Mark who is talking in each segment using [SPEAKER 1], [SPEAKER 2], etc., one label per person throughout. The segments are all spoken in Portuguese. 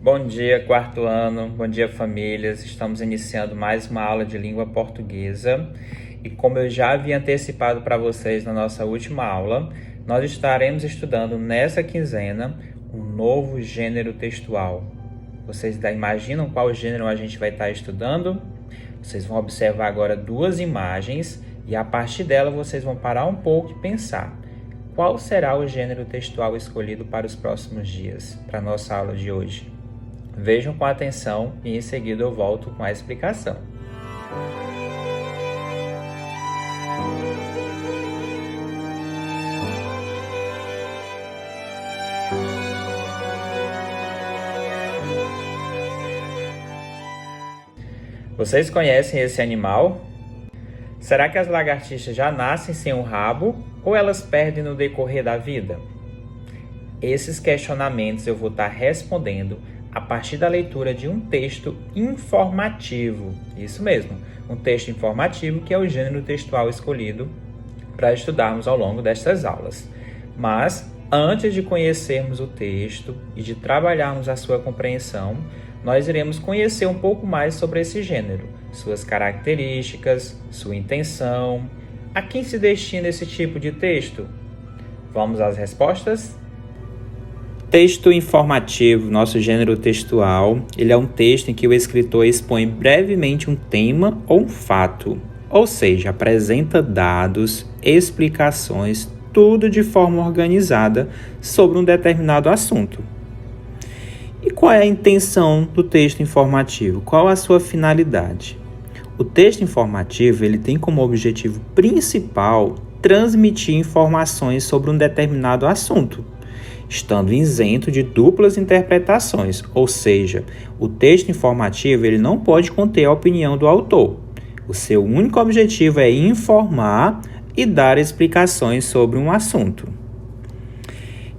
[SPEAKER 1] Bom dia, quarto ano. Bom dia, famílias. Estamos iniciando mais uma aula de língua portuguesa. E como eu já havia antecipado para vocês na nossa última aula, nós estaremos estudando nessa quinzena um novo gênero textual. Vocês imaginam qual gênero a gente vai estar estudando? Vocês vão observar agora duas imagens e a partir dela vocês vão parar um pouco e pensar. Qual será o gênero textual escolhido para os próximos dias, para a nossa aula de hoje? Vejam com atenção e em seguida eu volto com a explicação. Vocês conhecem esse animal? Será que as lagartixas já nascem sem um rabo ou elas perdem no decorrer da vida? Esses questionamentos eu vou estar respondendo a partir da leitura de um texto informativo. Isso mesmo, um texto informativo que é o gênero textual escolhido para estudarmos ao longo destas aulas. Mas, antes de conhecermos o texto e de trabalharmos a sua compreensão, nós iremos conhecer um pouco mais sobre esse gênero, suas características, sua intenção. A quem se destina esse tipo de texto? Vamos às respostas? Texto informativo, nosso gênero textual, ele é um texto em que o escritor expõe brevemente um tema ou um fato, ou seja, apresenta dados, explicações, tudo de forma organizada sobre um determinado assunto. E qual é a intenção do texto informativo? Qual a sua finalidade? O texto informativo ele tem como objetivo principal transmitir informações sobre um determinado assunto, estando isento de duplas interpretações, ou seja, o texto informativo ele não pode conter a opinião do autor. O seu único objetivo é informar e dar explicações sobre um assunto.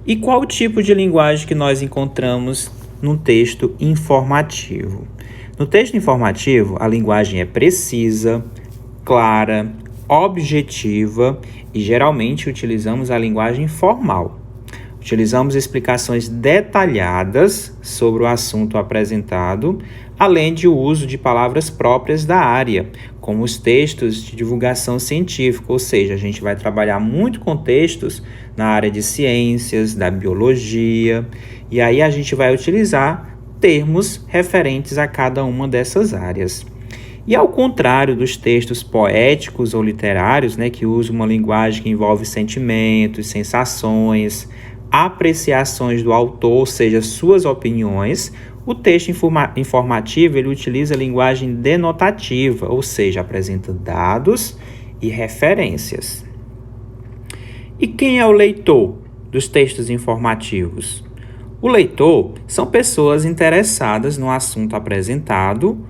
[SPEAKER 1] E qual o tipo de linguagem que nós encontramos no texto informativo? No texto informativo, a linguagem é precisa, clara, objetiva e geralmente utilizamos a linguagem formal. Utilizamos explicações detalhadas sobre o assunto apresentado, além de o uso de palavras próprias da área, como os textos de divulgação científica, ou seja, a gente vai trabalhar muito com textos na área de ciências, da biologia, e aí a gente vai utilizar termos referentes a cada uma dessas áreas. E ao contrário dos textos poéticos ou literários, que usam uma linguagem que envolve sentimentos, sensações, apreciações do autor, ou seja, suas opiniões, o texto informativo ele utiliza a linguagem denotativa, ou seja, apresenta dados e referências. E quem é o leitor dos textos informativos? O leitor são pessoas interessadas no assunto apresentado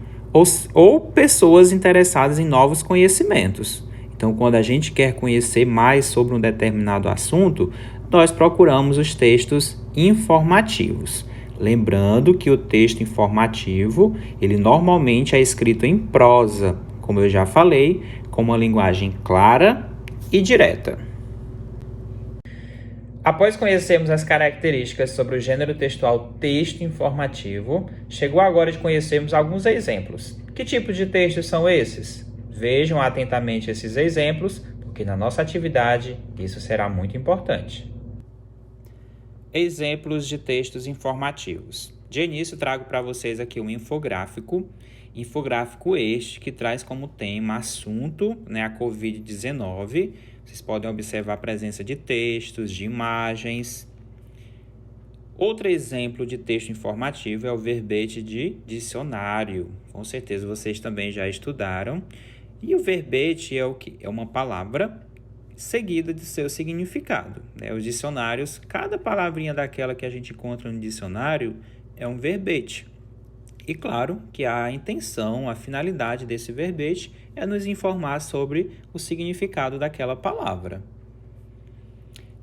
[SPEAKER 1] ou pessoas interessadas em novos conhecimentos. Então, quando a gente quer conhecer mais sobre um determinado assunto, nós procuramos os textos informativos. Lembrando que o texto informativo, ele normalmente é escrito em prosa, como eu já falei, com uma linguagem clara e direta. Após conhecermos as características sobre o gênero textual texto informativo, chegou a hora de conhecermos alguns exemplos. Que tipos de textos são esses? Vejam atentamente esses exemplos, porque na nossa atividade isso será muito importante. Exemplos de textos informativos. De início, trago para vocês aqui um infográfico este que traz como tema assunto, a Covid-19. Vocês podem observar a presença de textos, de imagens. Outro exemplo de texto informativo é o verbete de dicionário. Com certeza vocês também já estudaram. E o verbete é o quê? É uma palavra seguida de seu significado. Os dicionários, cada palavrinha daquela que a gente encontra no dicionário é um verbete. E claro que a intenção, a finalidade desse verbete é nos informar sobre o significado daquela palavra.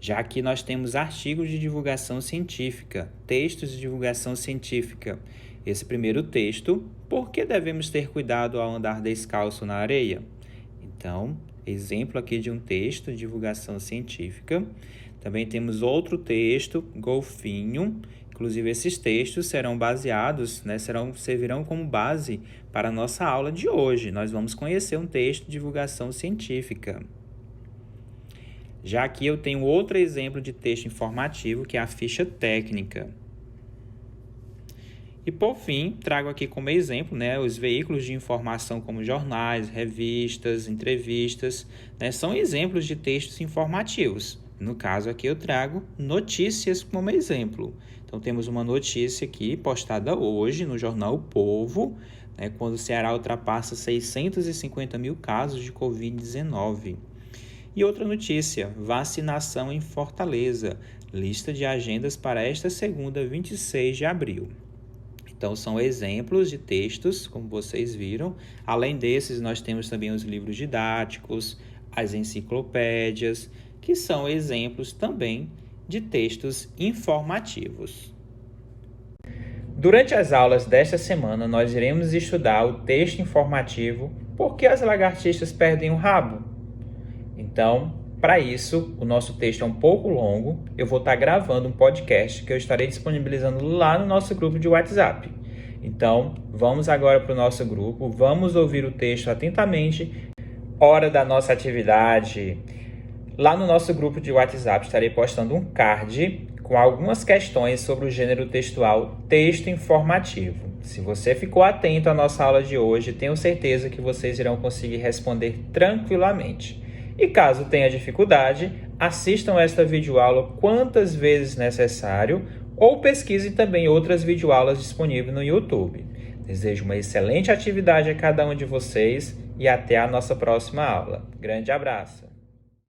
[SPEAKER 1] Já aqui nós temos artigos de divulgação científica, textos de divulgação científica. Esse primeiro texto, por que devemos ter cuidado ao andar descalço na areia? Então, exemplo aqui de um texto de divulgação científica. Também temos outro texto, golfinho, Inclusive, esses textos serão baseados, servirão como base para a nossa aula de hoje. Nós vamos conhecer um texto de divulgação científica. Já aqui eu tenho outro exemplo de texto informativo, que é a ficha técnica. E, por fim, trago aqui como exemplo os veículos de informação como jornais, revistas, entrevistas, são exemplos de textos informativos. No caso aqui eu trago notícias como exemplo. Então, temos uma notícia aqui postada hoje no jornal O Povo, quando o Ceará ultrapassa 650 mil casos de Covid-19. E outra notícia, vacinação em Fortaleza, lista de agendas para esta segunda, 26 de abril. Então, são exemplos de textos, como vocês viram. Além desses, nós temos também os livros didáticos, as enciclopédias, que são exemplos também de textos informativos. Durante as aulas desta semana, nós iremos estudar o texto informativo Por que as lagartixas perdem o rabo? Então, para isso, o nosso texto é um pouco longo. Eu vou estar gravando um podcast que eu estarei disponibilizando lá no nosso grupo de WhatsApp. Então, vamos agora para o nosso grupo, vamos ouvir o texto atentamente. Hora da nossa atividade. Lá no nosso grupo de WhatsApp estarei postando um card com algumas questões sobre o gênero textual texto informativo. Se você ficou atento à nossa aula de hoje, tenho certeza que vocês irão conseguir responder tranquilamente. E caso tenha dificuldade, assistam esta videoaula quantas vezes necessário ou pesquisem também outras videoaulas disponíveis no YouTube. Desejo uma excelente atividade a cada um de vocês e até a nossa próxima aula. Grande abraço!